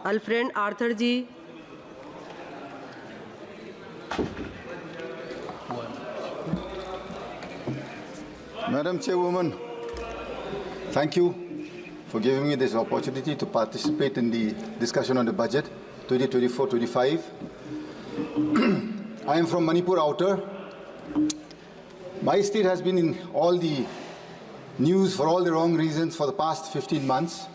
Alfred Arthur ji. Madam Chairwoman, thank you for giving me this opportunity to participate in the discussion on the budget 2024-25. I am from Manipur Outer. My state has been in all the news for all the wrong reasons for the past 15 months.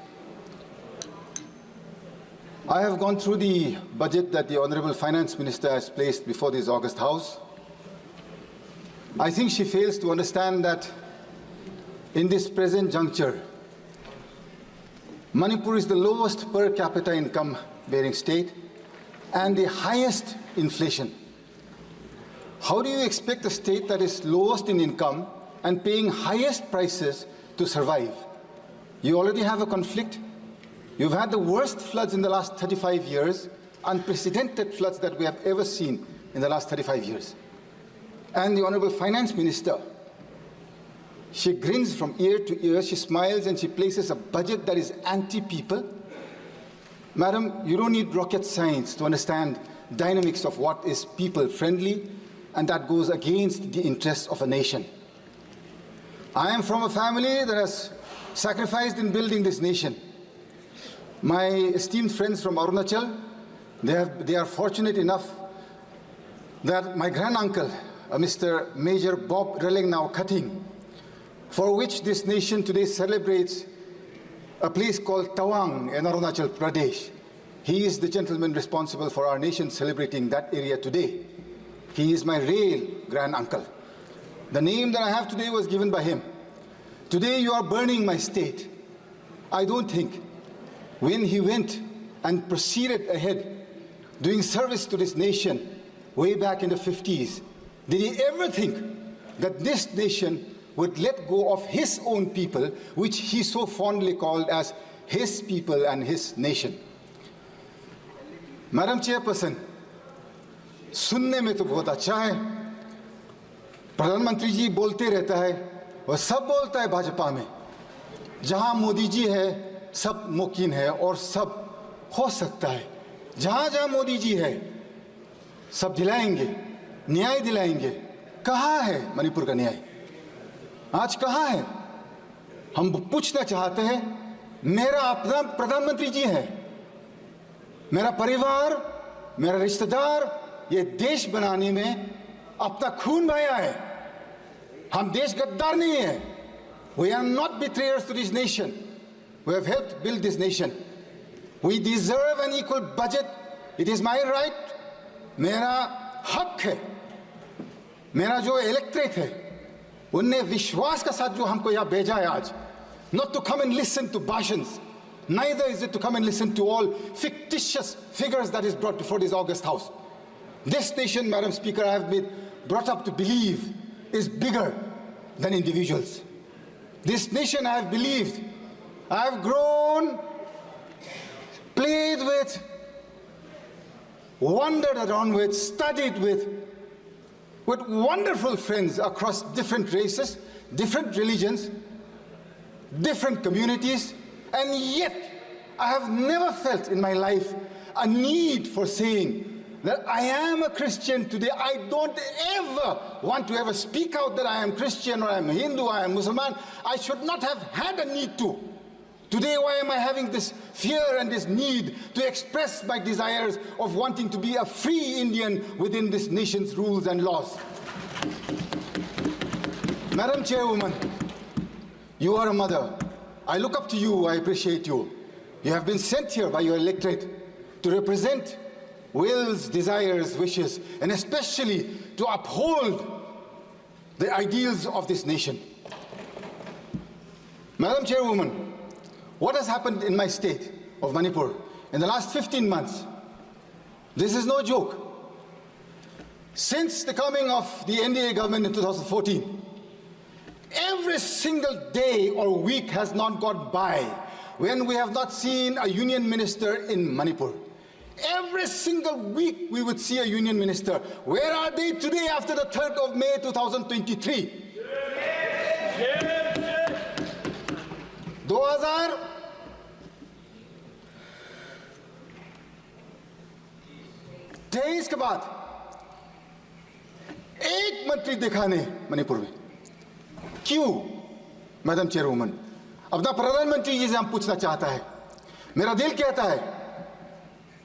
I have gone through the budget that the Honorable Finance Minister has placed before this August House. I think she fails to understand that in this present juncture, Manipur is the lowest per capita income bearing state and the highest inflation. How do you expect a state that is lowest in income and paying highest prices to survive? You already have a conflict. You've had the worst floods in the last 35 years, unprecedented floods that we have ever seen in the last 35 years. And the Honorable Finance Minister, she grins from ear to ear, she smiles and she places a budget that is anti-people. Madam, you don't need rocket science to understand dynamics of what is people-friendly, and that goes against the interests of a nation. I am from a family that has sacrificed in building this nation. My esteemed friends from Arunachal, they are fortunate enough that my granduncle, Mr. Major Bob Relengnau Cutting, for which this nation today celebrates a place called Tawang in Arunachal Pradesh. He is the gentleman responsible for our nation celebrating that area today. He is my real granduncle. The name that I have today was given by him. Today you are burning my state. I don't think when he went and proceeded ahead doing service to this nation way back in the 50s, did he ever think that this nation would let go of his own people, which he so fondly called as his people and his nation? Madam Chairperson, सुनने में तो बहुत अच्छा है, प्रधानमंत्री जी बोलते रहता है, वह सब बोलता है भाजपा में, जहां मोदी जी है सब मुमकिन है और सब हो सकता है, जहां जहां मोदी जी है सब दिलाएंगे, न्याय दिलाएंगे। कहाँ है मणिपुर का न्याय? आज कहाँ है? हम पूछना चाहते हैं। मेरा अपना प्रधानमंत्री जी है, मेरा परिवार, मेरा रिश्तेदार ये देश बनाने में अपना खून बहाया है। हम देश गद्दार नहीं है। We are not betrayers to this nation. We have helped build this nation. We deserve an equal budget. It is my right. मेरा हक है। मेरा जो इलेक्ट्रेट है, उनने विश्वास के साथ जो हमको यहाँ भेजा है आज, not to come and listen to bhashans, neither is it to come and listen to all fictitious figures that is brought before this August House. This nation, Madam Speaker, I have been brought up to believe is bigger than individuals. This nation I have believed, I have grown, played with, wandered around with, studied with wonderful friends across different races, different religions, different communities, and yet I have never felt in my life a need for saying that I am a Christian today. I don't ever want to ever speak out that I am Christian or I am Hindu, I am Muslim. I should not have had a need to. Today, why am I having this fear and this need to express my desires of wanting to be a free Indian within this nation's rules and laws? Madam Chairwoman, you are a mother. I look up to you, I appreciate you. You have been sent here by your electorate to represent wills, desires, wishes, and especially to uphold the ideals of this nation. Madam Chairwoman, what has happened in my state of Manipur in the last 15 months? This is no joke. Since the coming of the NDA government in 2014, every single day or week has not gone by when we have not seen a union minister in Manipur. Every single week we would see a union minister. Where are they today after the 3rd of May 2023? 2000 23 के बाद एक मंत्री देखा नहीं मणिपुर में। क्यों madam चेयरवुमन? अपना प्रधानमंत्री जी से हम पूछना चाहता है। मेरा दिल कहता है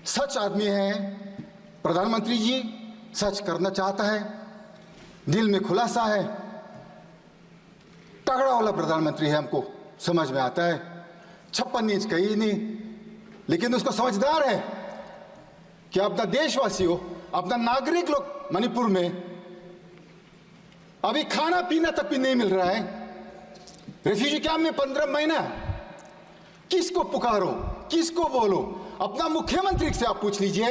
सच आदमी है प्रधानमंत्री जी, सच करना चाहता है, दिल में खुलासा है, तगड़ा वाला प्रधानमंत्री है, हमको समझ में आता है। 56 इंच कहीं नहीं, लेकिन उसको समझदार है कि अपना देशवासी हो, अपना नागरिक लोग मणिपुर में अभी खाना पीना तक भी नहीं मिल रहा है। रेफ्यूजी कैंप में 15 महीना, किसको पुकारो, किसको बोलो? अपना मुख्यमंत्री से आप पूछ लीजिए,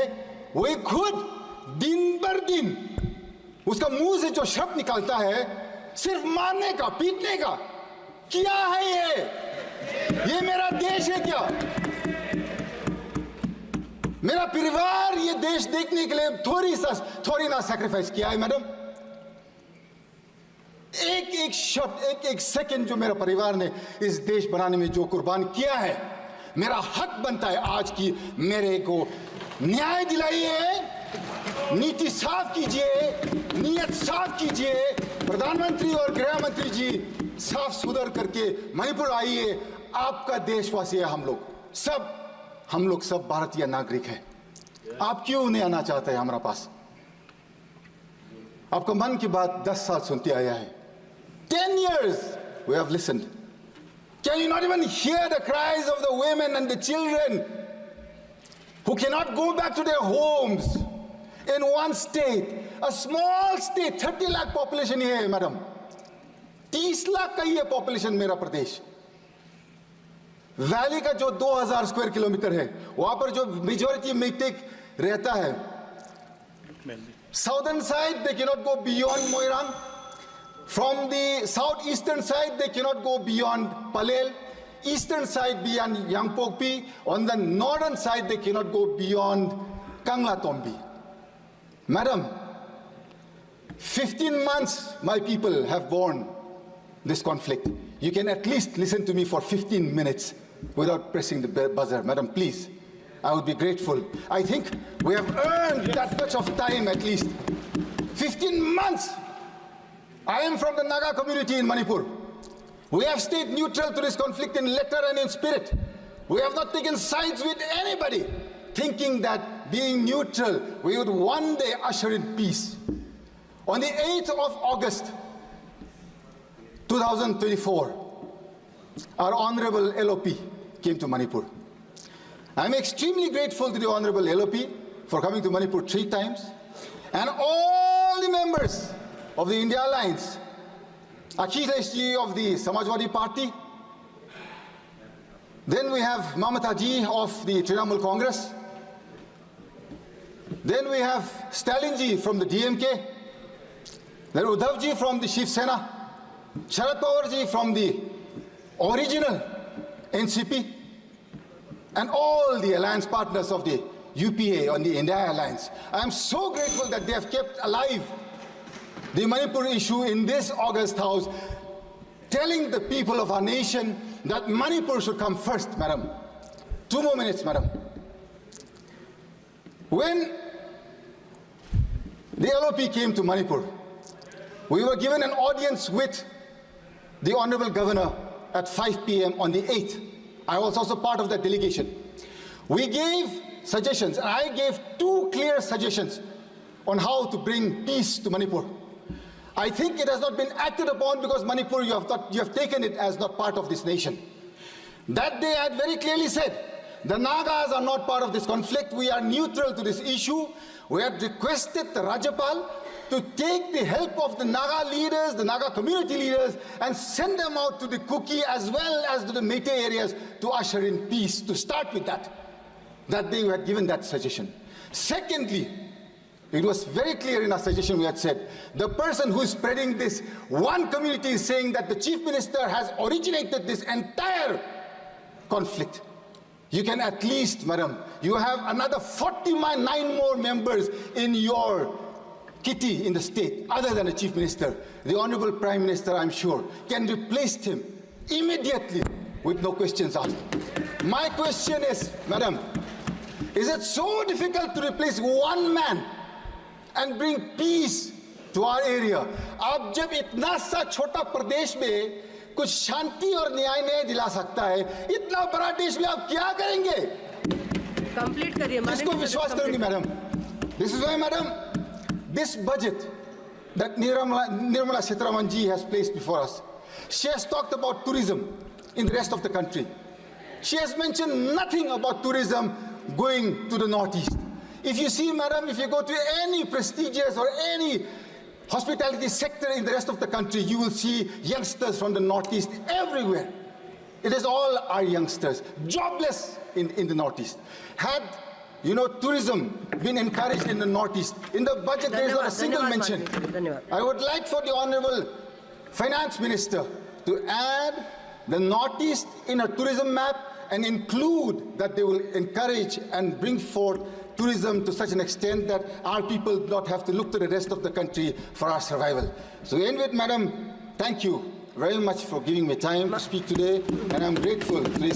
वही खुद दिन भर दिन उसका मुंह से जो शब्द निकलता है सिर्फ मारने का, पीटने का। क्या है ये मेरा देश है क्या? मेरा परिवार ये देश देखने के लिए थोड़ी ना सैक्रिफाइस किया है मैडम। एक शब्द, एक सेकंड जो मेरा परिवार ने इस देश बनाने में जो कुर्बान किया है, मेरा हक बनता है आज की मेरे को न्याय दिलाइए, नीति साफ कीजिए, नीयत साफ कीजिए। प्रधानमंत्री और गृह मंत्री जी साफ सुधर करके मणिपुर आइए। आपका देशवासी है हम लोग सब भारतीय नागरिक हैं। आप क्यों नहीं आना चाहते हैं हमारा पास? आपका मन की बात 10 साल सुनते आया है। 10 years we have listened. Can you not even hear the cries of the women and the children who cannot go back to their homes in one state, a small state, 30 lakh population here है madam, 30 lakh का ही है population मेरा प्रदेश। Valley का जो 2000 square kilometre है, वहां पर जो मेजॉरिटी मेटिक रहता है, southern side they cannot go beyond Moirang, from the south eastern side they cannot go beyond Pallel, eastern side beyond Yangpokpi, on the northern side they cannot go beyond Kangla-Tombi. Madam, 15 months my people have borne this conflict. You can at least listen to me for 15 minutes without pressing the buzzer. Madam, please, I would be grateful. I think we have earned that much of time at least. 15 months. I am from the Naga community in Manipur. We have stayed neutral to this conflict in letter and in spirit. We have not taken sides with anybody, thinking that being neutral, we would one day usher in peace. On the 8th of August, 2024, our Honorable LOP came to Manipur. I'm extremely grateful to the Honorable LOP for coming to Manipur 3 times, and all the members of the India Alliance, Akhilesh ji of the Samajwadi Party, then we have Mamata ji of the Trinamool Congress, then we have Stalin ji from the DMK, then Uddhav ji from the Shiv Sena, Sharad Pawar ji from the original NCP, and all the alliance partners of the UPA on the India Alliance. I am so grateful that they have kept alive the Manipur issue in this August House, telling the people of our nation that Manipur should come first, madam. 2 more minutes, madam. When the LOP came to Manipur, we were given an audience with the Honorable Governor at 5 p.m. on the 8th. I was also part of that delegation. We gave suggestions, and I gave 2 clear suggestions on how to bring peace to Manipur. I think it has not been acted upon because Manipur, you have taken it as not part of this nation. That day I had very clearly said, the Nagas are not part of this conflict. We are neutral to this issue. We had requested the Rajapal to take the help of the Naga leaders, the Naga community leaders, and send them out to the Kuki as well as to the Meitei areas to usher in peace, to start with that. That day we had given that suggestion. Secondly, it was very clear in our suggestion. We had said, the person who is spreading this, one community is saying that the Chief Minister has originated this entire conflict. You can at least, madam, you have another 49 more members in your kitty in the state, other than the Chief Minister. The Honorable Prime Minister, I'm sure, can replace him immediately with no questions asked. My question is, madam, is it so difficult to replace one man and bring peace to our area. आप जब इतना सा छोटा प्रदेश में कुछ शांति और न्याय नहीं दिला सकता है, इतना बड़ा देश में आप क्या करेंगे? कंप्लीट करिए। इसको विश्वास करूंगी madam. This is why, madam, this budget that Nirmala Sitharaman ji has placed before us, she has talked about tourism in the rest of the country. She has mentioned nothing about tourism going to the northeast. If you see, madam, if you go to any prestigious or any hospitality sector in the rest of the country, you will see youngsters from the northeast everywhere. It is all our youngsters, jobless in the northeast. Had tourism been encouraged in the northeast, in the budget there is not a single mention. I would like for the Honorable Finance Minister to add the northeast in a tourism map and include that they will encourage and bring forth tourism to such an extent that our people do not have to look to the rest of the country for our survival. So to end with, madam, thank you very much for giving me time to speak today, and I'm grateful to this